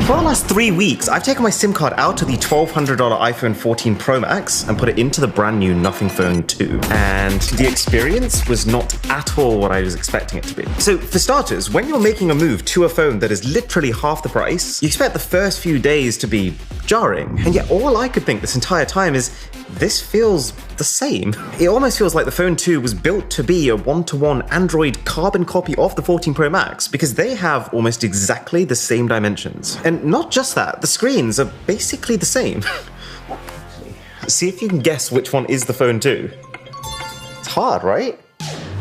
For the last 3 weeks, I've taken my SIM card out of the $1,200 iPhone 14 Pro Max and put it into the brand new Nothing Phone 2. And the experience was not at all what I was expecting it to be. So for starters, when you're making a move to a phone that is literally half the price, you expect the first few days to be jarring. And yet all I could think this entire time is, this feels the same. It almost feels like the Phone 2 was built to be a one-to-one Android carbon copy of the 14 Pro Max, because they have almost exactly the same dimensions. And not just that, the screens are basically the same. See if you can guess which one is the Phone 2. It's hard, right?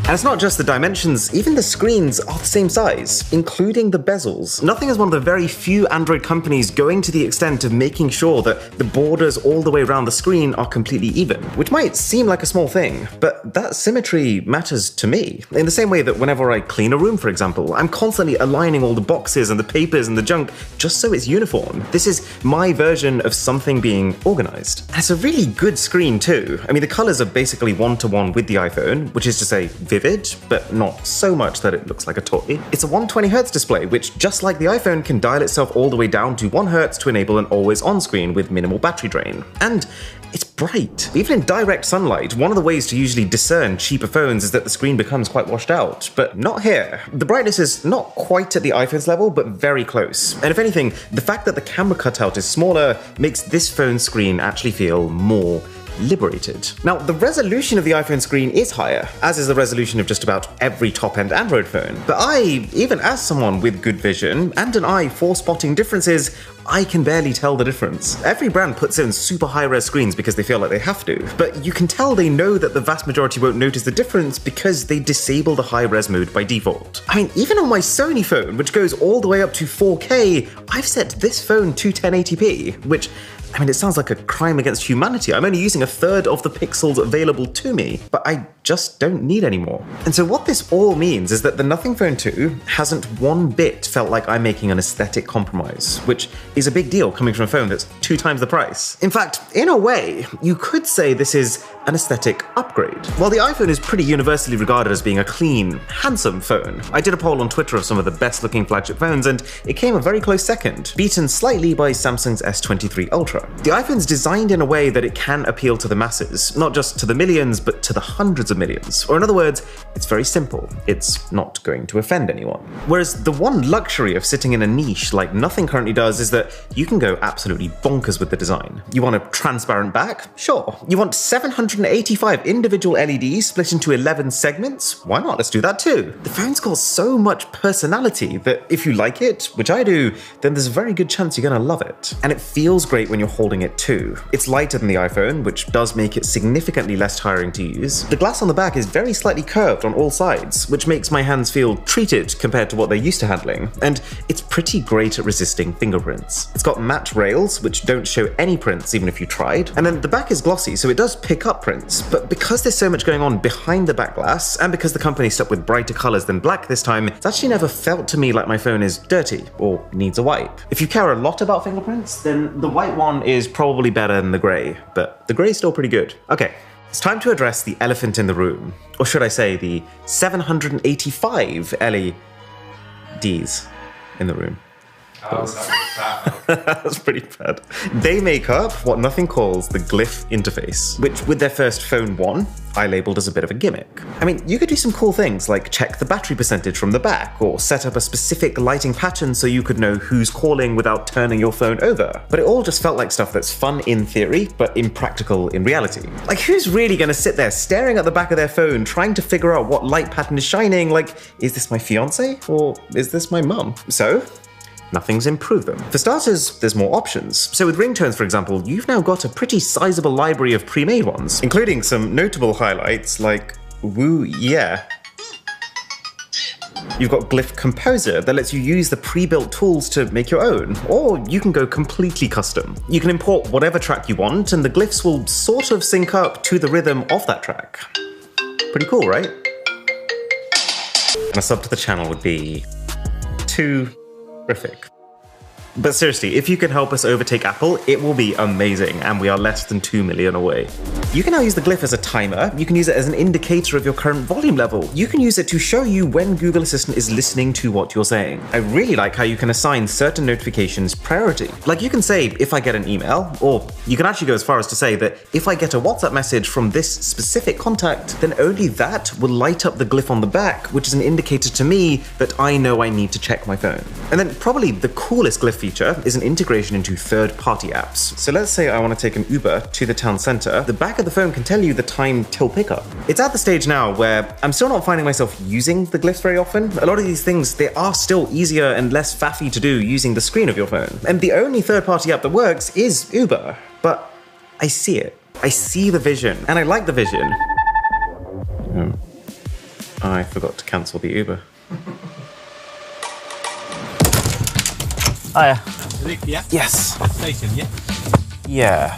And it's not just the dimensions, even the screens are the same size, including the bezels. Nothing is one of the very few Android companies going to the extent of making sure that the borders all the way around the screen are completely even, which might seem like a small thing, but that symmetry matters to me. In the same way that whenever I clean a room, for example, I'm constantly aligning all the boxes and the papers and the junk just so it's uniform. This is my version of something being organized. And it's a really good screen too. I mean, the colors are basically one-to-one with the iPhone, which is to say, vivid, but not so much that it looks like a toy. It's a 120Hz display, which, just like the iPhone, can dial itself all the way down to 1 Hz to enable an always-on screen with minimal battery drain. And it's bright. Even in direct sunlight, one of the ways to usually discern cheaper phones is that the screen becomes quite washed out, but not here. The brightness is not quite at the iPhone's level, but very close. And if anything, the fact that the camera cutout is smaller makes this phone screen actually feel more liberated. Now, the resolution of the iPhone screen is higher, as is the resolution of just about every top-end Android phone. But even as someone with good vision and an eye for spotting differences, I can barely tell the difference. Every brand puts in super high-res screens because they feel like they have to, but you can tell they know that the vast majority won't notice the difference because they disable the high-res mode by default. I mean, even on my Sony phone, which goes all the way up to 4K, I've set this phone to 1080p, which, I mean, it sounds like a crime against humanity. I'm only using a third of the pixels available to me, but I just don't need any more. And so what this all means is that the Nothing Phone 2 hasn't one bit felt like I'm making an aesthetic compromise, which is a big deal coming from a phone that's 2 times the price. In fact, in a way, you could say this is an aesthetic upgrade. While the iPhone is pretty universally regarded as being a clean, handsome phone, I did a poll on Twitter of some of the best looking flagship phones and it came a very close second, beaten slightly by Samsung's S23 Ultra. The iPhone's designed in a way that it can appeal to the masses, not just to the millions, but to the hundreds of millions. Or in other words, it's very simple. It's not going to offend anyone. Whereas the one luxury of sitting in a niche like Nothing currently does is that you can go absolutely bonkers with the design. You want a transparent back? Sure. You want 785 individual LEDs split into 11 segments? Why not? Let's do that too. The phone's got so much personality that if you like it, which I do, then there's a very good chance you're gonna love it. And it feels great when you're holding it too. It's lighter than the iPhone, which does make it significantly less tiring to use. The glass on the back is very slightly curved on all sides, which makes my hands feel treated compared to what they're used to handling. And it's pretty great at resisting fingerprints. It's got matte rails, which don't show any prints even if you tried. And then the back is glossy, so it does pick up prints. But because there's so much going on behind the back glass, and because the company stuck with brighter colors than black this time, it's actually never felt to me like my phone is dirty or needs a wipe. If you care a lot about fingerprints, then the white one is probably better than the gray, but the gray is still pretty good. Okay, it's time to address the elephant in the room, or should I say the 785 LEDs in the room. Oh, that was bad. That's pretty bad. They make up what Nothing calls the glyph interface, which with their first phone 1, I labeled as a bit of a gimmick. I mean, you could do some cool things like check the battery percentage from the back, or set up a specific lighting pattern so you could know who's calling without turning your phone over. But it all just felt like stuff that's fun in theory, but impractical in reality. Like, who's really gonna sit there staring at the back of their phone trying to figure out what light pattern is shining? Like, is this my fiance? Or is this my mum? So, Nothing's improved them. For starters, there's more options. So with ringtones, for example, you've now got a pretty sizable library of pre-made ones, including some notable highlights like Woo Yeah. You've got Glyph Composer that lets you use the pre-built tools to make your own, or you can go completely custom. You can import whatever track you want, and the glyphs will sort of sync up to the rhythm of that track. Pretty cool, right? And a sub to the channel would be terrific. But seriously, if you can help us overtake Apple, it will be amazing, and we are less than 2 million away. You can now use the glyph as a timer. You can use it as an indicator of your current volume level. You can use it to show you when Google Assistant is listening to what you're saying. I really like how you can assign certain notifications priority. Like you can say, if I get an email, or you can actually go as far as to say that if I get a WhatsApp message from this specific contact, then only that will light up the glyph on the back, which is an indicator to me that I know I need to check my phone. And then probably the coolest glyph feature is an integration into third-party apps. So let's say I want to take an Uber to the town center. The back of the phone can tell you the time till pickup. It's at the stage now where I'm still not finding myself using the glyphs very often. A lot of these things, they are still easier and less faffy to do using the screen of your phone. And the only third-party app that works is Uber. But I see it. I see the vision, and I like the vision. Oh, I forgot to cancel the Uber. Hiya. Yeah? Yes. Station, yeah? Yeah.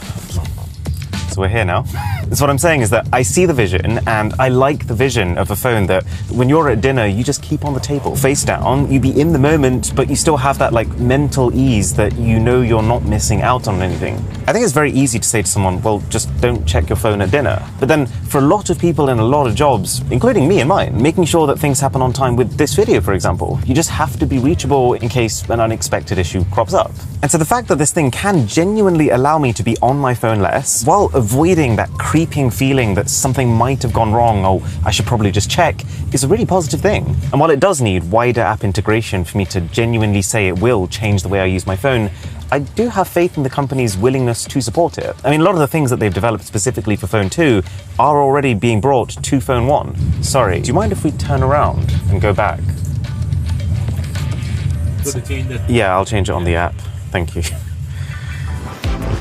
So we're here now. So what I'm saying is that I see the vision, and I like the vision of a phone that when you're at dinner, you just keep on the table, face down, you be in the moment, but you still have that like mental ease that you know you're not missing out on anything. I think it's very easy to say to someone, well, just don't check your phone at dinner. But then for a lot of people in a lot of jobs, including me and mine, making sure that things happen on time with this video, for example, you just have to be reachable in case an unexpected issue crops up. And so the fact that this thing can genuinely allow me to be on my phone less, while avoiding that creeping feeling that something might have gone wrong or I should probably just check, is a really positive thing. And while it does need wider app integration for me to genuinely say it will change the way I use my phone, I do have faith in the company's willingness to support it. I mean, a lot of the things that they've developed specifically for Phone 2 are already being brought to Phone 1. Sorry, do you mind if we turn around and go back? Yeah, I'll change it on the app. Thank you.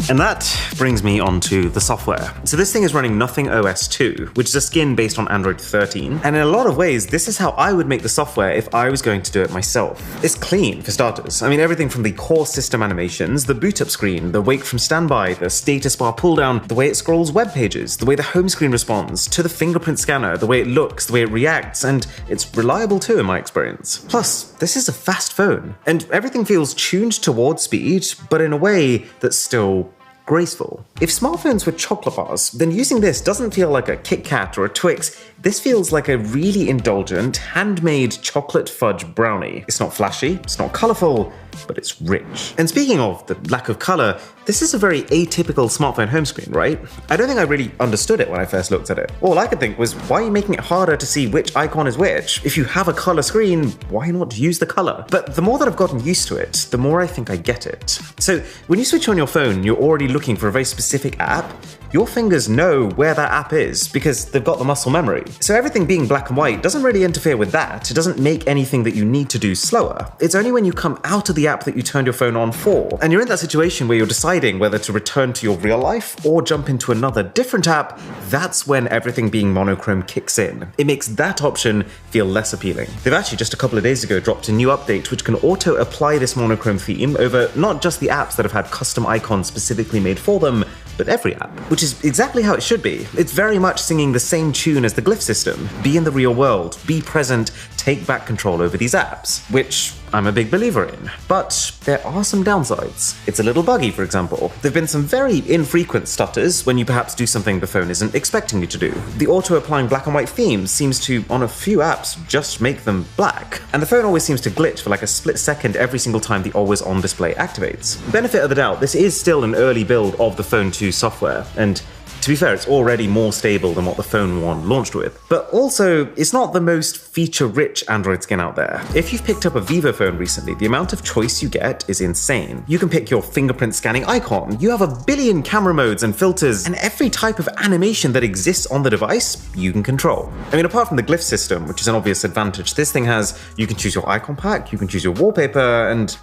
And that brings me on to the software. So this thing is running Nothing OS 2, which is a skin based on Android 13. And in a lot of ways, this is how I would make the software if I was going to do it myself. It's clean, for starters. I mean, everything from the core system animations, the boot up screen, the wake from standby, the status bar pull down, the way it scrolls web pages, the way the home screen responds, to the fingerprint scanner, the way it looks, the way it reacts, and it's reliable too in my experience. Plus, this is a fast phone, and everything feels tuned towards speed, but in a way that's still graceful. If smartphones were chocolate bars, then using this doesn't feel like a Kit Kat or a Twix. This feels like a really indulgent, handmade chocolate fudge brownie. It's not flashy, it's not colorful, but it's rich. And speaking of the lack of color, this is a very atypical smartphone home screen, right? I don't think I really understood it when I first looked at it. All I could think was, why are you making it harder to see which icon is which? If you have a color screen, why not use the color? But the more that I've gotten used to it, the more I think I get it. So when you switch on your phone, you're already looking for a very specific app. Your fingers know where that app is because they've got the muscle memory. So everything being black and white doesn't really interfere with that. It doesn't make anything that you need to do slower. It's only when you come out of the app that you turned your phone on for. And you're in that situation where you're deciding whether to return to your real life or jump into another different app. That's when everything being monochrome kicks in. It makes that option feel less appealing. They've actually just a couple of days ago dropped a new update which can auto apply this monochrome theme over not just the apps that have had custom icons specifically made for them, but every app, which is exactly how it should be. It's very much singing the same tune as the glyph system. Be in the real world, be present, take back control over these apps, which I'm a big believer in. But there are some downsides. It's a little buggy, for example. There've been some very infrequent stutters when you perhaps do something the phone isn't expecting you to do. The auto-applying black and white themes seems to, on a few apps, just make them black. And the phone always seems to glitch for like a split second every single time the always-on display activates. Benefit of the doubt, this is still an early build of the Phone 2 software, and to be fair, it's already more stable than what the Phone 1 launched with. But also, it's not the most feature-rich Android skin out there. If you've picked up a Vivo phone recently, the amount of choice you get is insane. You can pick your fingerprint scanning icon, you have a billion camera modes and filters, and every type of animation that exists on the device, you can control. I mean, apart from the glyph system, which is an obvious advantage, this thing has, you can choose your icon pack, you can choose your wallpaper, and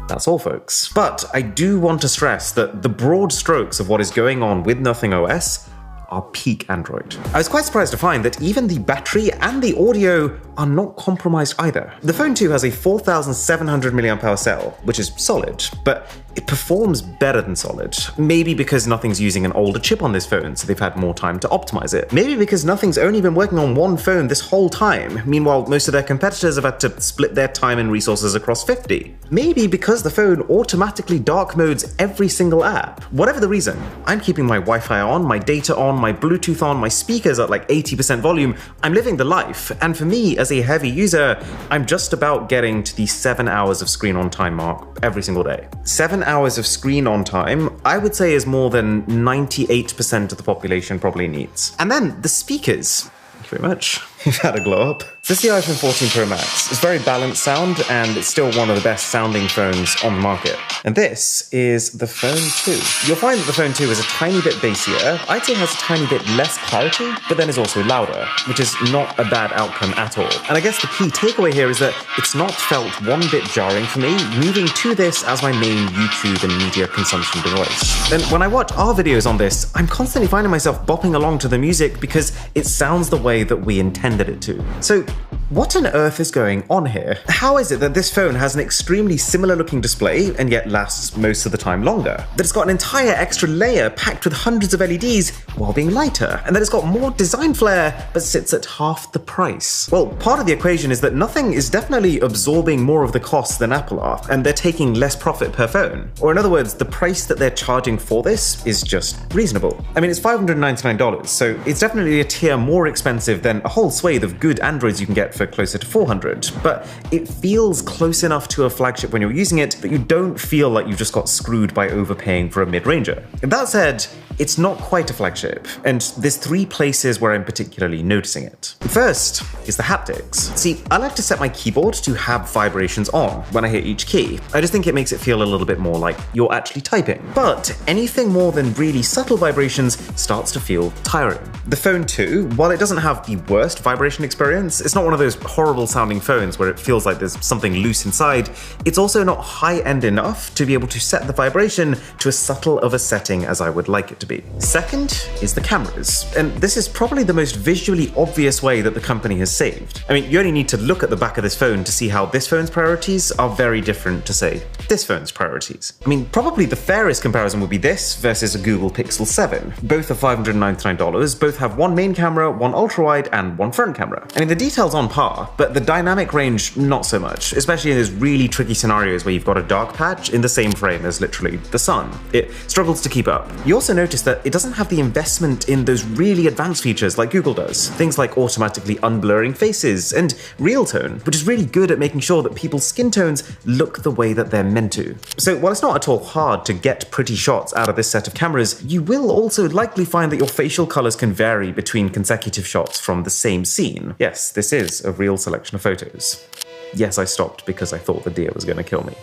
that's all, folks. But I do want to stress that the broad strokes of what is going on with Nothing OS are peak Android. I was quite surprised to find that even the battery and the audio are not compromised either. The Phone 2 has a 4,700 mAh cell, which is solid, but it performs better than solid. Maybe because nothing's using an older chip on this phone, so they've had more time to optimize it. Maybe because nothing's only been working on one phone this whole time. Meanwhile, most of their competitors have had to split their time and resources across 50. Maybe because the phone automatically dark modes every single app. Whatever the reason, I'm keeping my Wi-Fi on, my data on, my Bluetooth on, my speakers at like 80% volume. I'm living the life. And for me, as a heavy user, I'm just about getting to the 7 hours of screen on time mark every single day. 7 hours of screen on time, I would say, is more than 98% of the population probably needs. And then the speakers. Thank you very much. You've had a glow up. This is the iPhone 14 Pro Max. It's very balanced sound, and it's still one of the best sounding phones on the market. And this is the Phone 2. You'll find that the Phone 2 is a tiny bit bassier. I'd say it has a tiny bit less clarity, but then is also louder, which is not a bad outcome at all. And I guess the key takeaway here is that it's not felt one bit jarring for me, moving to this as my main YouTube and media consumption device. And when I watch our videos on this, I'm constantly finding myself bopping along to the music because it sounds the way that we intended it to. So what on earth is going on here? How is it that this phone has an extremely similar looking display and yet lasts most of the time longer? That it's got an entire extra layer packed with hundreds of LEDs while being lighter? And that it's got more design flair but sits at half the price? Well, part of the equation is that nothing is definitely absorbing more of the costs than Apple are, and they're taking less profit per phone. Or in other words, the price that they're charging for this is just reasonable. I mean, it's $599, so it's definitely a tier more expensive than a whole swathe of good Androids you can get for closer to $400, but it feels close enough to a flagship when you're using it that you don't feel like you just got screwed by overpaying for a mid-ranger. That said, it's not quite a flagship, and there's 3 places where I'm particularly noticing it. First is the haptics. See, I like to set my keyboard to have vibrations on when I hit each key. I just think it makes it feel a little bit more like you're actually typing. But anything more than really subtle vibrations starts to feel tiring. The Phone 2, while it doesn't have the worst vibration experience, it's not one of those horrible sounding phones where it feels like there's something loose inside. It's also not high-end enough to be able to set the vibration to as subtle of a setting as I would like it to be. Second is the cameras, and this is probably the most visually obvious way that the company has saved. I mean, you only need to look at the back of this phone to see how this phone's priorities are very different to, say, this phone's priorities. I mean, probably the fairest comparison would be this versus a Google Pixel 7. Both are $599, both have one main camera, one ultra-wide, and one front camera. I mean, the detail's on par, but the dynamic range not so much, especially in those really tricky scenarios where you've got a dark patch in the same frame as literally the sun. It struggles to keep up. You also notice that it doesn't have the investment in those really advanced features like Google does. Things like automatically unblurring faces and real tone, which is really good at making sure that people's skin tones look the way that they're meant to. So while it's not at all hard to get pretty shots out of this set of cameras, you will also likely find that your facial colors can vary between consecutive shots from the same scene. Yes, this is a real selection of photos. Yes, I stopped because I thought the deer was going to kill me.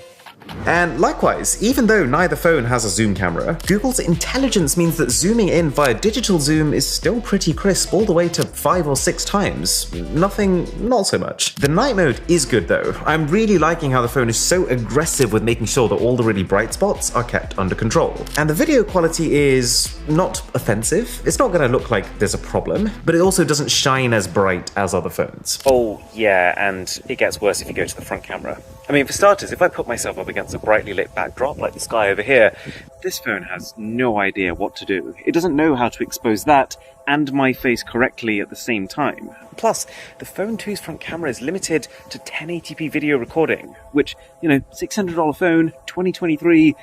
And likewise, even though neither phone has a zoom camera, Google's intelligence means that zooming in via digital zoom is still pretty crisp all the way to 5 or 6 times. Nothing not so much. The night mode is good though. I'm really liking how the phone is so aggressive with making sure that all the really bright spots are kept under control. And the video quality is not offensive. It's not going to look like there's a problem, but it also doesn't shine as bright as other phones. Oh yeah, and it gets worse if you go to the front camera. I mean, for starters, if I put myself up against a brightly lit backdrop like the sky over here, this phone has no idea what to do. It doesn't know how to expose that and my face correctly at the same time. Plus, the Phone 2's front camera is limited to 1080p video recording, which, you know, $600 phone, 2023,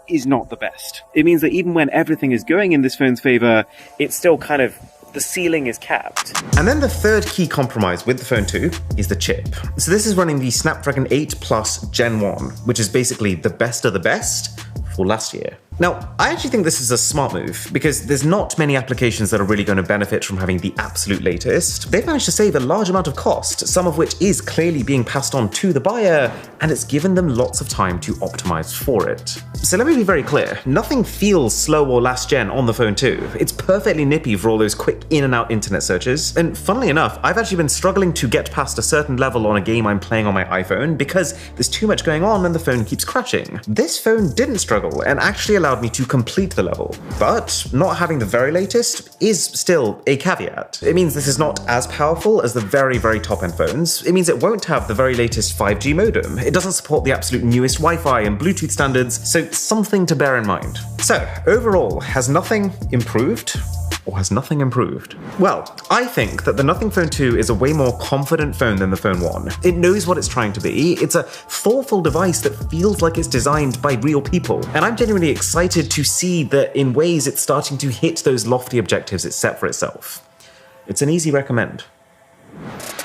is not the best. It means that even when everything is going in this phone's favor, it's still kind of the ceiling is capped. And then the third key compromise with the Phone 2 is the chip. So this is running the Snapdragon 8 Plus Gen 1, which is basically the best of the best for last year. Now, I actually think this is a smart move because there's not many applications that are really going to benefit from having the absolute latest. They've managed to save a large amount of cost, some of which is clearly being passed on to the buyer, and it's given them lots of time to optimize for it. So let me be very clear, nothing feels slow or last gen on the Phone 2. It's perfectly nippy for all those quick in and out internet searches, and funnily enough, I've actually been struggling to get past a certain level on a game I'm playing on my iPhone because there's too much going on and the phone keeps crashing. This phone didn't struggle and actually allowed allowed me to complete the level. But not having the very latest is still a caveat. It means this is not as powerful as the very, very top-end phones. It means it won't have the very latest 5G modem. It doesn't support the absolute newest Wi-Fi and Bluetooth standards, so something to bear in mind. So, overall, has nothing improved? Or has nothing improved? Well, I think that the Nothing Phone 2 is a way more confident phone than the Phone 1. It knows what it's trying to be. It's a thoughtful device that feels like it's designed by real people. And I'm genuinely excited to see that in ways it's starting to hit those lofty objectives it set for itself. It's an easy recommend.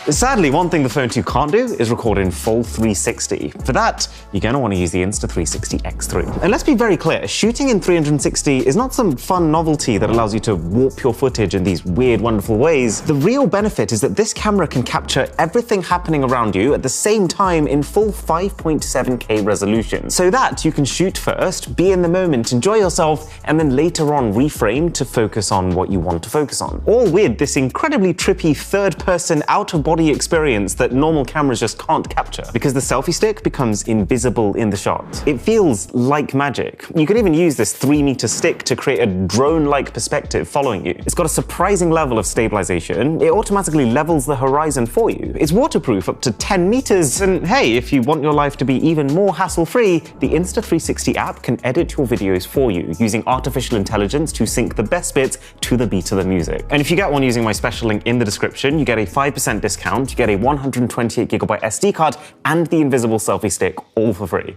Sadly, one thing the Phone 2 can't do is record in full 360. For that, you're going to want to use the Insta360 X3. And let's be very clear, shooting in 360 is not some fun novelty that allows you to warp your footage in these weird, wonderful ways. The real benefit is that this camera can capture everything happening around you at the same time in full 5.7K resolution. So that you can shoot first, be in the moment, enjoy yourself, and then later on reframe to focus on what you want to focus on. All with this incredibly trippy third-person out-of-body experience that normal cameras just can't capture, because the selfie stick becomes invisible in the shot. It feels like magic. You can even use this 3-meter stick to create a drone-like perspective following you. It's got a surprising level of stabilization. It automatically levels the horizon for you. It's waterproof up to 10 meters, and hey, if you want your life to be even more hassle-free, the Insta360 app can edit your videos for you, using artificial intelligence to sync the best bits to the beat of the music. And if you get one using my special link in the description, you get a 5% discount, you get a 128GB SD card, and the invisible selfie stick all for free.